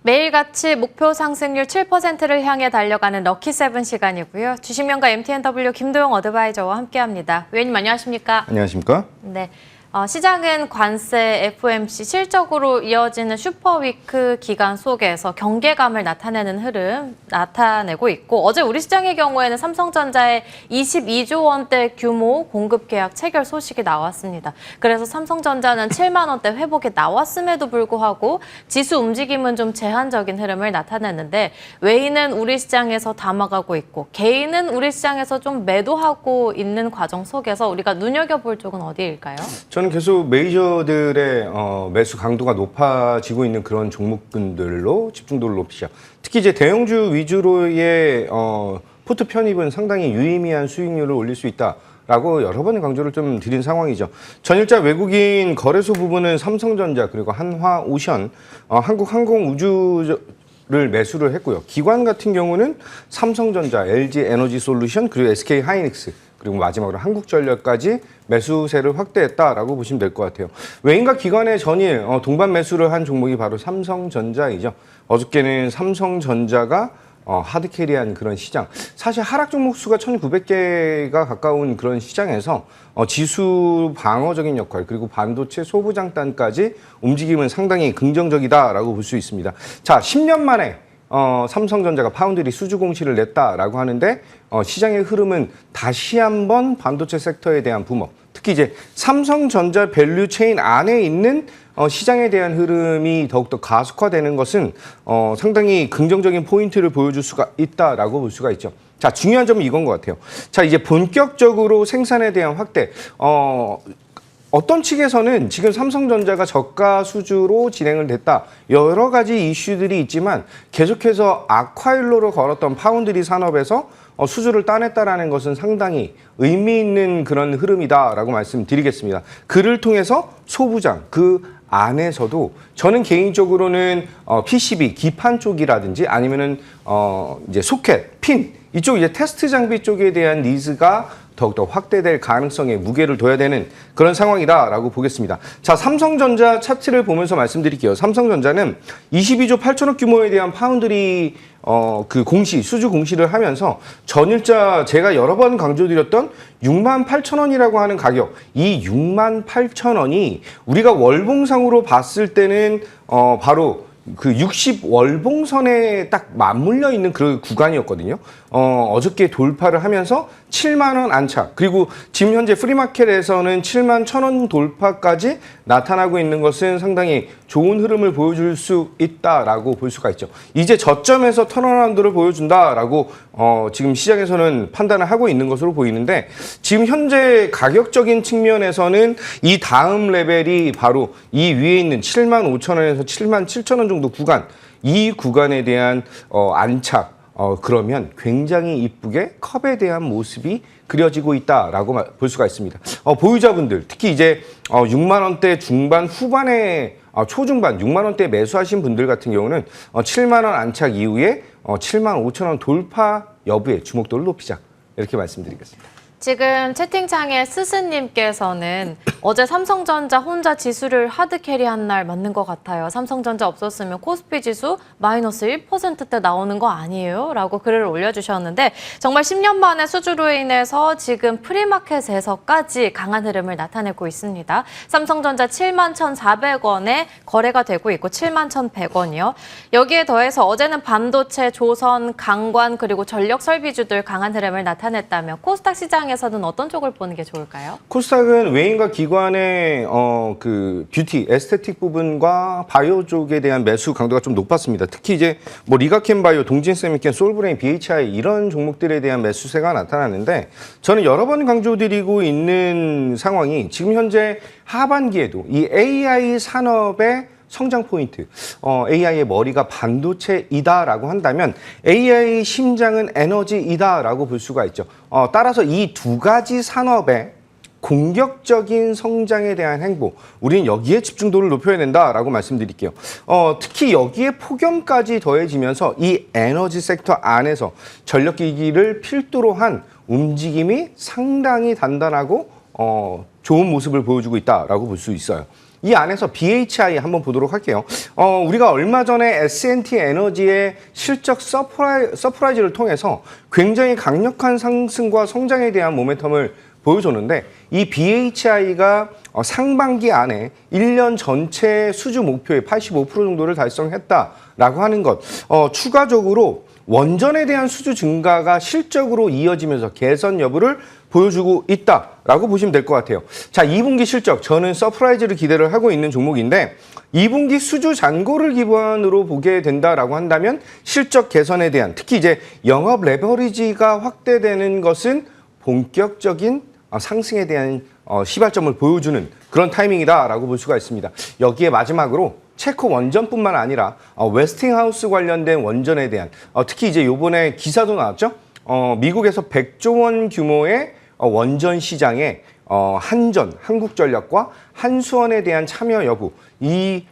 매일같이 목표 상승률 7%를 향해 달려가는 럭키7 시간이고요. 주식명가 MTNW 김도영 어드바이저와 함께합니다. 위원님 안녕하십니까? 안녕하십니까? 네. 시장은 관세, FOMC 실적으로 이어지는 슈퍼위크 기간 속에서 경계감을 나타내는 흐름 나타내고 있고 어제 우리 시장의 경우에는 삼성전자의 22조 원대 규모 공급 계약 체결 소식이 나왔습니다. 그래서 삼성전자는 7만 원대 회복에 나왔음에도 불구하고 지수 움직임은 좀 제한적인 흐름을 나타냈는데 외인은 우리 시장에서 담아가고 있고 개인은 우리 시장에서 좀 매도하고 있는 과정 속에서 우리가 눈여겨볼 쪽은 어디일까요? 저는 계속 메이저들의 매수 강도가 높아지고 있는 그런 종목군들로 집중도를 높이죠. 특히 이제 대형주 위주로의 포트 편입은 상당히 유의미한 수익률을 올릴 수 있다라고 여러 번 강조를 좀 드린 상황이죠. 전일자 외국인 거래소 부분은 삼성전자 그리고 한화오션, 한국항공우주를 매수를 했고요. 기관 같은 경우는 삼성전자, LG에너지솔루션 그리고 SK하이닉스 그리고 마지막으로 한국전력까지 매수세를 확대했다라고 보시면 될 것 같아요. 외인과 기관의 전일 동반 매수를 한 종목이 바로 삼성전자이죠. 어저께는 삼성전자가 하드캐리한 그런 시장. 사실 하락 종목 수가 1,900개가 가까운 그런 시장에서 지수 방어적인 역할 그리고 반도체 소부장단까지 움직임은 상당히 긍정적이다라고 볼 수 있습니다. 자, 10년 만에 삼성전자가 파운드리 수주 공시를 냈다라고 하는데 시장의 흐름은 다시 한번 반도체 섹터에 대한 붐업, 특히 이제 삼성전자 밸류 체인 안에 있는 시장에 대한 흐름이 더욱더 가속화되는 것은 상당히 긍정적인 포인트를 보여줄 수가 있다라고 볼 수가 있죠. 자, 중요한 점은 이건 것 같아요. 자, 이제 본격적으로 생산에 대한 확대. 어떤 측에서는 지금 삼성전자가 저가 수주로 진행을 됐다. 여러 가지 이슈들이 있지만 계속해서 아쿠아일로로 걸었던 파운드리 산업에서 수주를 따냈다라는 것은 상당히 의미 있는 그런 흐름이다라고 말씀드리겠습니다. 그를 통해서 소부장, 그 안에서도 저는 개인적으로는 PCB, 기판 쪽이라든지 아니면은 이제 소켓, 핀 이쪽 이제 테스트 장비 쪽에 대한 니즈가 더욱더 확대될 가능성에 무게를 둬야 되는 그런 상황이다라고 보겠습니다. 자, 삼성전자 차트를 보면서 말씀드릴게요. 삼성전자는 22조 8천억 규모에 대한 파운드리 그 수주 공시를 하면서 전일자 제가 여러 번 강조드렸던 68,000원이라고 하는 가격, 이 68,000원이 우리가 월봉상으로 봤을 때는 바로 그 60월봉선에 딱 맞물려 있는 그 구간이었거든요. 어저께 돌파를 하면서 7만 원 안착, 그리고 지금 현재 프리마켓에서는 7만 1,000원 돌파까지 나타나고 있는 것은 상당히 좋은 흐름을 보여줄 수 있다라고 볼 수가 있죠. 이제 저점에서 턴어라운드를 보여준다라고 지금 시장에서는 판단을 하고 있는 것으로 보이는데 지금 현재 가격적인 측면에서는 이 다음 레벨이 바로 이 위에 있는 7만 5,000원에서 7만 7,000원 정도 구간, 이 구간에 대한 안착, 그러면 굉장히 이쁘게 컵에 대한 모습이 그려지고 있다라고 볼 수가 있습니다. 보유자분들, 특히 이제 6만 원대 중반 후반에 초중반 6만 원대 매수하신 분들 같은 경우는 7만 원 안착 이후에 7만 5천 원 돌파 여부에 주목도를 높이자, 이렇게 말씀드리겠습니다. 지금 채팅창에 스스님께서는 어제 삼성전자 혼자 지수를 하드캐리한 날 맞는 것 같아요. 삼성전자 없었으면 코스피 지수 마이너스 1%대 나오는 거 아니에요? 라고 글을 올려주셨는데 정말 10년 만에 수주로 인해서 지금 프리마켓에서까지 강한 흐름을 나타내고 있습니다. 삼성전자 7만 1,400원에 거래가 되고 있고 7만 1,100원이요. 여기에 더해서 어제는 반도체, 조선, 강관 그리고 전력 설비주들 강한 흐름을 나타냈다면 코스닥 시장 에서는 어떤 쪽을 보는 게 좋을까요? 코스닥은 외인과 기관의 그 뷰티, 에스테틱 부분과 바이오 쪽에 대한 매수 강도가 좀 높았습니다. 특히 이제 뭐 리가캠바이오, 동진세미캠, 솔브레인, BHI 이런 종목들에 대한 매수세가 나타났는데 저는 여러 번 강조드리고 있는 상황이 지금 현재 하반기에도 이 AI 산업의 성장 포인트, AI의 머리가 반도체이다라고 한다면 AI 심장은 에너지이다라고 볼 수가 있죠. 따라서 이 두 가지 산업의 공격적인 성장에 대한 행보, 우리는 여기에 집중도를 높여야 된다라고 말씀드릴게요. 특히 여기에 폭염까지 더해지면서 이 에너지 섹터 안에서 전력기기를 필두로 한 움직임이 상당히 단단하고 좋은 모습을 보여주고 있다라고 볼 수 있어요. 이 안에서 BHI 한번 보도록 할게요. 우리가 얼마 전에 S&T 에너지의 실적 서프라이즈를 통해서 굉장히 강력한 상승과 성장에 대한 모멘텀을 보여줬는데 이 BHI가 상반기 안에 1년 전체 수주 목표의 85% 정도를 달성했다라고 하는 것. 추가적으로 원전에 대한 수주 증가가 실적으로 이어지면서 개선 여부를 보여주고 있다라고 보시면 될 것 같아요. 자, 2분기 실적, 저는 서프라이즈를 기대를 하고 있는 종목인데 2분기 수주 잔고를 기반으로 보게 된다라고 한다면 실적 개선에 대한, 특히 이제 영업 레버리지가 확대되는 것은 본격적인 상승에 대한 시발점을 보여주는 그런 타이밍이다라고 볼 수가 있습니다. 여기에 마지막으로 체코 원전뿐만 아니라 웨스팅하우스 관련된 원전에 대한, 특히 이제 요번에 기사도 나왔죠. 미국에서 100조 원 규모의 원전 시장에 한전, 한국전력과 한수원에 대한 참여 여부, 이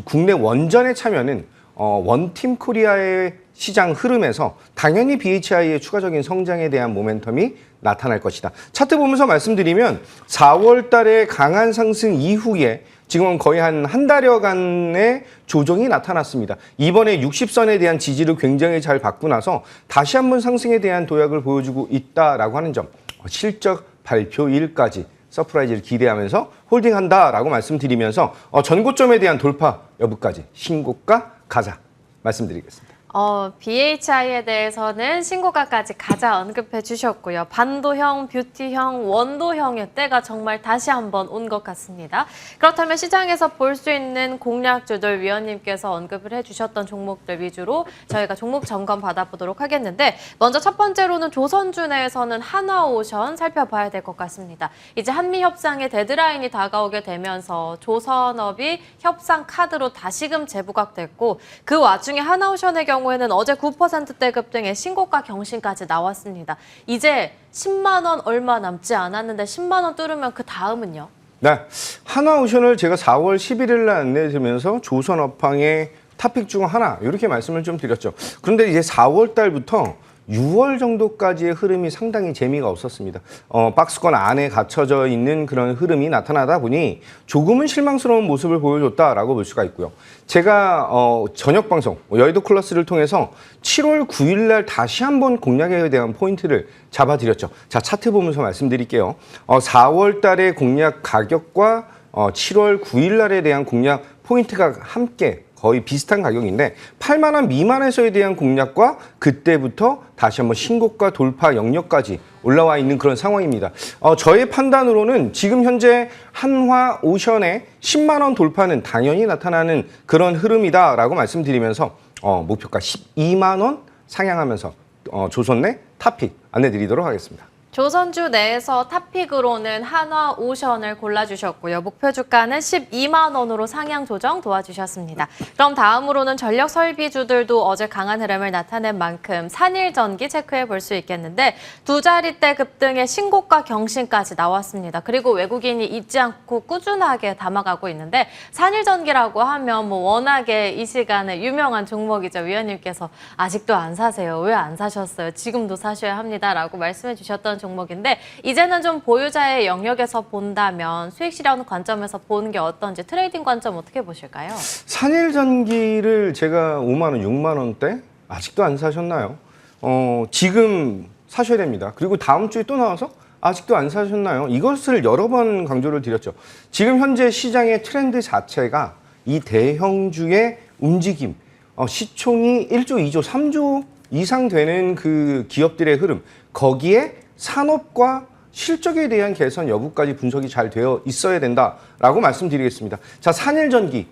국내 원전의 참여는 원팀 코리아의 시장 흐름에서 당연히 BHI의 추가적인 성장에 대한 모멘텀이 나타날 것이다. 차트 보면서 말씀드리면 4월 달에 강한 상승 이후에 지금은 거의 한 달여간의 조정이 나타났습니다. 이번에 60선에 대한 지지를 굉장히 잘 받고 나서 다시 한번 상승에 대한 도약을 보여주고 있다라고 하는 점, 실적 발표일까지 서프라이즈를 기대하면서 홀딩한다라고 말씀드리면서 전고점에 대한 돌파 여부까지 신고가 가자 말씀드리겠습니다. BHI에 대해서는 신고가까지 가자 언급해 주셨고요. 반도형, 뷰티형, 원도형의 때가 정말 다시 한번 온 것 같습니다. 그렇다면 시장에서 볼 수 있는 공략주들 위원님께서 언급을 해주셨던 종목들 위주로 저희가 종목 점검 받아보도록 하겠는데, 먼저 첫 번째로는 조선주 내에서는 한화오션 살펴봐야 될 것 같습니다. 이제 한미 협상의 데드라인이 다가오게 되면서 조선업이 협상 카드로 다시금 재부각됐고, 그 와중에 한화오션의 경우에는 어제 9%대 급등의 신고가 경신까지 나왔습니다. 이제 10만 원 얼마 남지 않았는데 10만 원 뚫으면 그 다음은요? 네, 한화오션을 제가 4월 11일 날 안내드리면서 조선업황의 탑픽 중 하나 이렇게 말씀을 좀 드렸죠. 그런데 이제 4월 달부터 6월 정도까지의 흐름이 상당히 재미가 없었습니다. 박스권 안에 갇혀져 있는 그런 흐름이 나타나다 보니 조금은 실망스러운 모습을 보여줬다라고 볼 수가 있고요. 제가 저녁 방송 여의도 클래스를 통해서 7월 9일 날 다시 한번 공략에 대한 포인트를 잡아드렸죠. 자, 차트 보면서 말씀드릴게요. 4월 달의 공략 가격과 7월 9일 날에 대한 공략 포인트가 함께 거의 비슷한 가격인데 8만 원 미만에서에 대한 공략과 그때부터 다시 한번 신고가 돌파 영역까지 올라와 있는 그런 상황입니다. 저의 판단으로는 지금 현재 한화오션의 10만 원 돌파는 당연히 나타나는 그런 흐름이다라고 말씀드리면서 목표가 12만 원 상향하면서 조선 내 탑픽 안내드리도록 하겠습니다. 조선주 내에서 탑픽으로는 한화오션을 골라주셨고요. 목표 주가는 12만 원으로 상향 조정 도와주셨습니다. 그럼 다음으로는 전력 설비주들도 어제 강한 흐름을 나타낸 만큼 산일전기 체크해 볼 수 있겠는데, 두 자릿대 급등의 신고가 경신까지 나왔습니다. 그리고 외국인이 잊지 않고 꾸준하게 담아가고 있는데, 산일전기라고 하면 워낙에 이 시간에 유명한 종목이죠. 위원님께서 아직도 안 사세요. 왜 안 사셨어요? 지금도 사셔야 합니다라고 말씀해 주셨던 종목인데, 이제는 좀 보유자의 영역에서 본다면 수익 실현 관점에서 보는 게 어떤지, 트레이딩 관점 어떻게 보실까요? 산일전기를 제가 5만 원, 6만 원대 아직도 안 사셨나요? 지금 사셔야 됩니다. 그리고 다음 주에 또 나와서 아직도 안 사셨나요? 이것을 여러 번 강조를 드렸죠. 지금 현재 시장의 트렌드 자체가 이 대형주의 움직임, 시총이 1조, 2조, 3조 이상 되는 그 기업들의 흐름, 거기에 산업과 실적에 대한 개선 여부까지 분석이 잘 되어 있어야 된다라고 말씀드리겠습니다. 자, 산일전기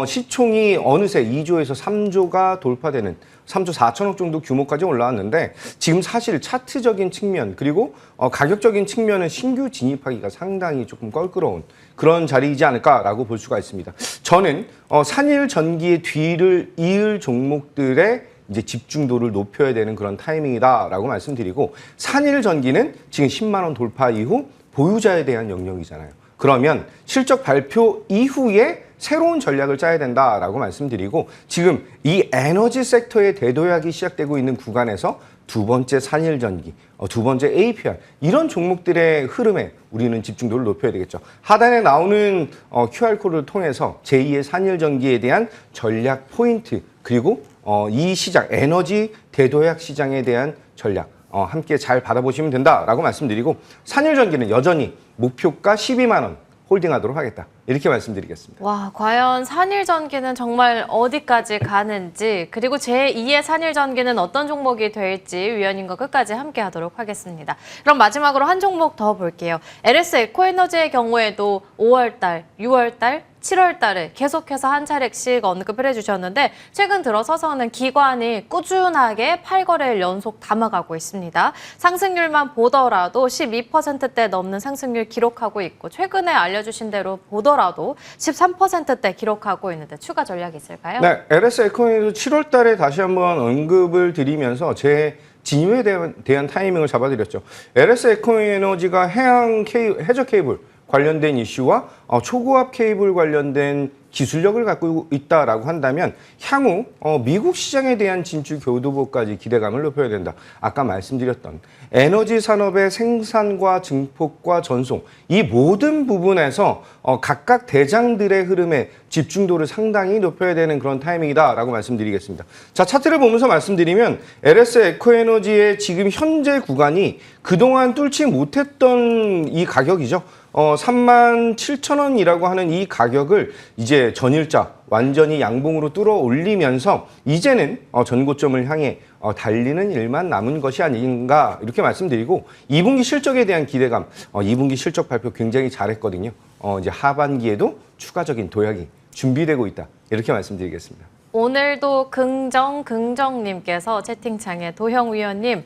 시총이 어느새 2조에서 3조가 돌파되는 3조 4천억 정도 규모까지 올라왔는데, 지금 사실 차트적인 측면 그리고 가격적인 측면은 신규 진입하기가 상당히 조금 껄끄러운 그런 자리이지 않을까라고 볼 수가 있습니다. 저는 산일전기의 뒤를 이을 종목들의 이제 집중도를 높여야 되는 그런 타이밍이다라고 말씀드리고, 산일전기는 지금 10만 원 돌파 이후 보유자에 대한 영역이잖아요. 그러면 실적 발표 이후에 새로운 전략을 짜야 된다라고 말씀드리고 지금 이 에너지 섹터의 대도약이 시작되고 있는 구간에서 두 번째 산일전기, 두 번째 APR 이런 종목들의 흐름에 우리는 집중도를 높여야 되겠죠. 하단에 나오는 QR코드를 통해서 제2의 산일전기에 대한 전략 포인트 그리고 이 시장 에너지 대도약 시장에 대한 전략 함께 잘 받아보시면 된다라고 말씀드리고 산일전기는 여전히 목표가 12만 원 홀딩하도록 하겠다. 이렇게 말씀드리겠습니다. 와, 과연 산일전기는 정말 어디까지 가는지 그리고 제2의 산일전기는 어떤 종목이 될지 위원님과 끝까지 함께 하도록 하겠습니다. 그럼 마지막으로 한 종목 더 볼게요. LS 에코에너지의 경우에도 5월달, 6월달, 7월달에 계속해서 한 차례씩 언급을 해주셨는데 최근 들어서서는 기관이 꾸준하게 8거래일 연속 담아가고 있습니다. 상승률만 보더라도 12%대 넘는 상승률 기록하고 있고 최근에 알려주신 대로 보더라도 13%대 기록하고 있는데 추가 전략이 있을까요? 네, LS 에코에너지 7월 달에 다시 한번 언급을 드리면서 제 진입에 대한 타이밍을 잡아드렸죠. LS 에코에너지가 해저 케이블 관련된 이슈와 초고압 케이블 관련된 기술력을 갖고 있다라고 한다면 향후 미국 시장에 대한 진출 교두보까지 기대감을 높여야 된다. 아까 말씀드렸던 에너지 산업의 생산과 증폭과 전송 이 모든 부분에서 각각 대장들의 흐름에 집중도를 상당히 높여야 되는 그런 타이밍이다라고 말씀드리겠습니다. 자, 차트를 보면서 말씀드리면 LS 에코에너지의 지금 현재 구간이 그동안 뚫지 못했던 이 가격이죠. 37,000원이라고 하는 이 가격을 이제 전일자 완전히 양봉으로 뚫어 올리면서 이제는 전고점을 향해 달리는 일만 남은 것이 아닌가 이렇게 말씀드리고 2분기 실적에 대한 기대감 2분기 실적 발표 굉장히 잘했거든요. 이제 하반기에도 추가적인 도약이 준비되고 있다 이렇게 말씀드리겠습니다. 오늘도 긍정님께서 채팅창에 도형 위원님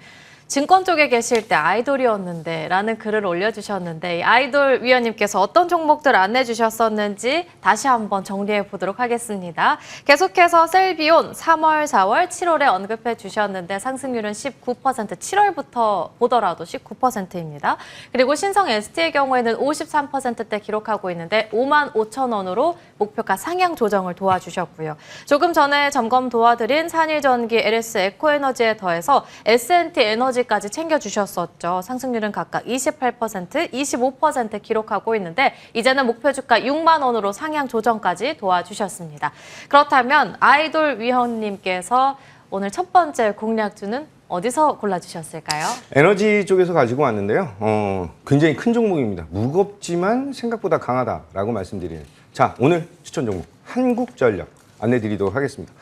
증권 쪽에 계실 때 아이돌이었는데 라는 글을 올려주셨는데 이 아이돌 위원님께서 어떤 종목들 안내 주셨었는지 다시 한번 정리해 보도록 하겠습니다. 계속해서 셀비온 3월, 4월, 7월에 언급해 주셨는데 상승률은 19%, 7월부터 보더라도 19%입니다. 그리고 신성 ST의 경우에는 53%대 기록하고 있는데 55,000원으로 목표가 상향 조정을 도와주셨고요. 조금 전에 점검 도와드린 산일전기, LS 에코에너지에 더해서 S&T 에너지까지 챙겨주셨었죠. 상승률은 각각 28%, 25% 기록하고 있는데 이제는 목표 주가 6만 원으로 상향 조정까지 도와주셨습니다. 그렇다면 아이돌 위원님께서 오늘 첫 번째 공략주는 어디서 골라주셨을까요? 에너지 쪽에서 가지고 왔는데요. 굉장히 큰 종목입니다. 무겁지만 생각보다 강하다라고 말씀드리는. 자, 오늘 추천 종목 한국전력 안내드리도록 하겠습니다.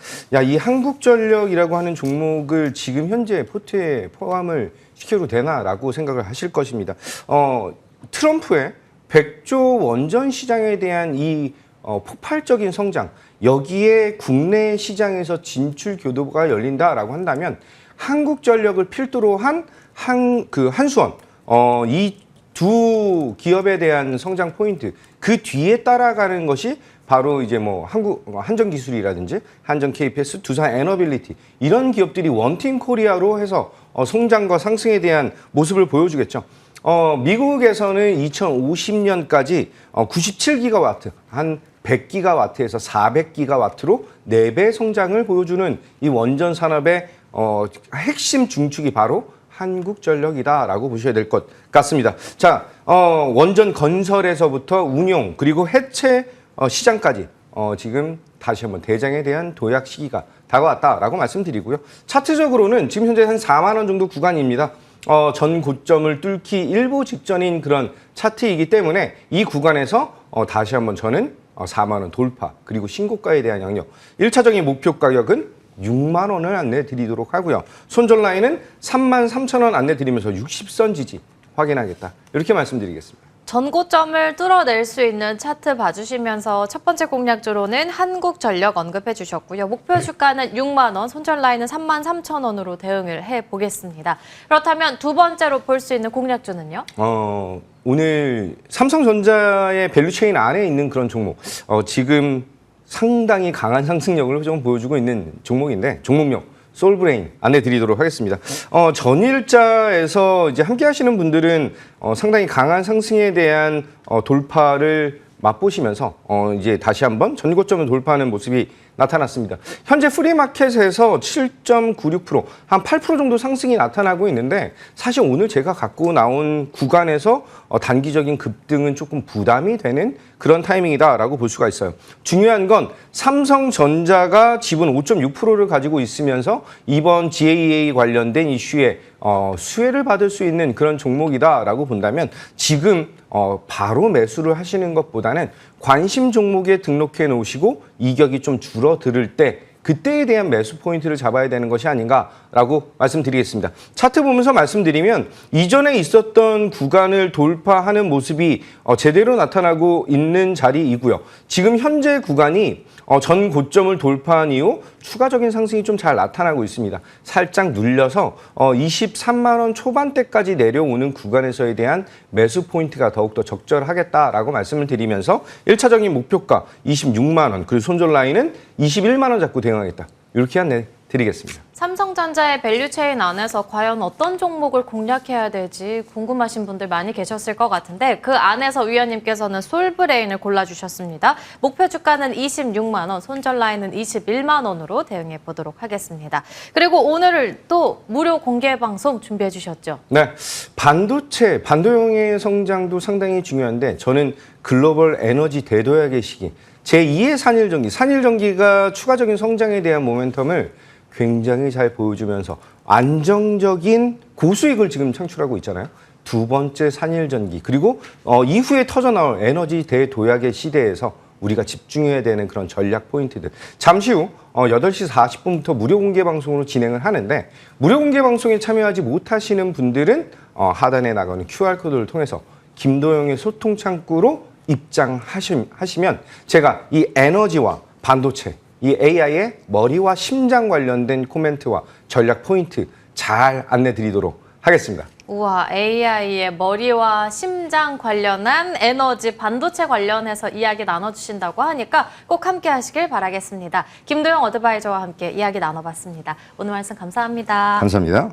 이 한국전력이라고 하는 종목을 지금 현재 포트에 포함을 시켜도 되나라고 생각을 하실 것입니다. 트럼프의 100조 원전 시장에 대한 이 폭발적인 성장, 여기에 국내 시장에서 진출 교두보가 열린다라고 한다면 한국전력을 필두로 한 한수원, 이 두 기업에 대한 성장 포인트, 그 뒤에 따라가는 것이 바로 이제 뭐 한전기술이라든지 한전 KPS, 두산 에너빌리티 이런 기업들이 원팀 코리아로 해서 성장과 상승에 대한 모습을 보여주겠죠. 미국에서는 2050년까지 97기가와트, 한 100기가와트에서 400기가와트로 4배 성장을 보여주는 이 원전 산업의 핵심 중축이 바로 한국전력이다라고 보셔야 될 것 같습니다. 자, 원전 건설에서부터 운용 그리고 해체 시장까지 지금 다시 한번 대장에 대한 도약 시기가 다가왔다라고 말씀드리고요. 차트적으로는 지금 현재 한 4만 원 정도 구간입니다. 전 고점을 뚫기 일보 직전인 그런 차트이기 때문에 이 구간에서 다시 한번 저는 4만 원 돌파 그리고 신고가에 대한 양력 1차적인 목표 가격은 6만 원을 안내 드리도록 하고요. 손절 라인은 33,000원 안내 드리면서 60선 지지 확인하겠다. 이렇게 말씀드리겠습니다. 전고점을 뚫어낼 수 있는 차트 봐주시면서 첫 번째 공략주로는 한국전력 언급해 주셨고요. 목표 주가는 6만 원, 손절 라인은 33,000원으로 대응을 해보겠습니다. 그렇다면 두 번째로 볼 수 있는 공략주는요? 오늘 삼성전자의 밸류체인 안에 있는 그런 종목, 지금 상당히 강한 상승력을 좀 보여주고 있는 종목인데 종목명 솔브레인 안내드리도록 하겠습니다. 전일자에서 이제 함께 하시는 분들은 상당히 강한 상승에 대한 돌파를 맛보시면서 이제 다시 한번 전고점을 돌파하는 모습이 나타났습니다. 현재 프리마켓에서 7.96%, 한 8% 정도 상승이 나타나고 있는데 사실 오늘 제가 갖고 나온 구간에서 단기적인 급등은 조금 부담이 되는 그런 타이밍이다라고 볼 수가 있어요. 중요한 건 삼성전자가 지분 5.6%를 가지고 있으면서 이번 GAA 관련된 이슈에 수혜를 받을 수 있는 그런 종목이다라고 본다면 지금 바로 매수를 하시는 것보다는 관심 종목에 등록해 놓으시고 이격이 좀 줄어들 때 그때에 대한 매수 포인트를 잡아야 되는 것이 아닌가라고 말씀드리겠습니다. 차트 보면서 말씀드리면 이전에 있었던 구간을 돌파하는 모습이 제대로 나타나고 있는 자리이고요. 지금 현재 구간이 전 고점을 돌파한 이후 추가적인 상승이 좀 잘 나타나고 있습니다. 살짝 눌려서 23만 원 초반대까지 내려오는 구간에서에 대한 매수 포인트가 더욱더 적절하겠다라고 말씀을 드리면서 1차적인 목표가 26만 원, 그리고 손절 라인은 21만 원 잡고 대응하겠다. 이렇게 안내 드리겠습니다. 삼성전자의 밸류체인 안에서 과연 어떤 종목을 공략해야 될지 궁금하신 분들 많이 계셨을 것 같은데 그 안에서 위원님께서는 솔브레인을 골라주셨습니다. 목표 주가는 26만 원, 손절 라인은 21만 원으로 대응해 보도록 하겠습니다. 그리고 오늘 또 무료 공개 방송 준비해 주셨죠? 네, 반도형의 성장도 상당히 중요한데 저는 글로벌 에너지 대도약의 시기, 제2의 산일전기가 추가적인 성장에 대한 모멘텀을 굉장히 잘 보여주면서 안정적인 고수익을 지금 창출하고 있잖아요. 두 번째 산일전기, 그리고 이후에 터져나올 에너지 대도약의 시대에서 우리가 집중해야 되는 그런 전략 포인트들. 잠시 후 8시 40분부터 무료 공개 방송으로 진행을 하는데 무료 공개 방송에 참여하지 못하시는 분들은 하단에 나가는 QR코드를 통해서 김도영의 소통 창구로 입장하시면 제가 이 에너지와 반도체, 이 AI의 머리와 심장 관련된 코멘트와 전략 포인트 잘 안내 드리도록 하겠습니다. 우와, AI의 머리와 심장 관련한 에너지, 반도체 관련해서 이야기 나눠주신다고 하니까 꼭 함께 하시길 바라겠습니다. 김도영 어드바이저와 함께 이야기 나눠봤습니다. 오늘 말씀 감사합니다. 감사합니다.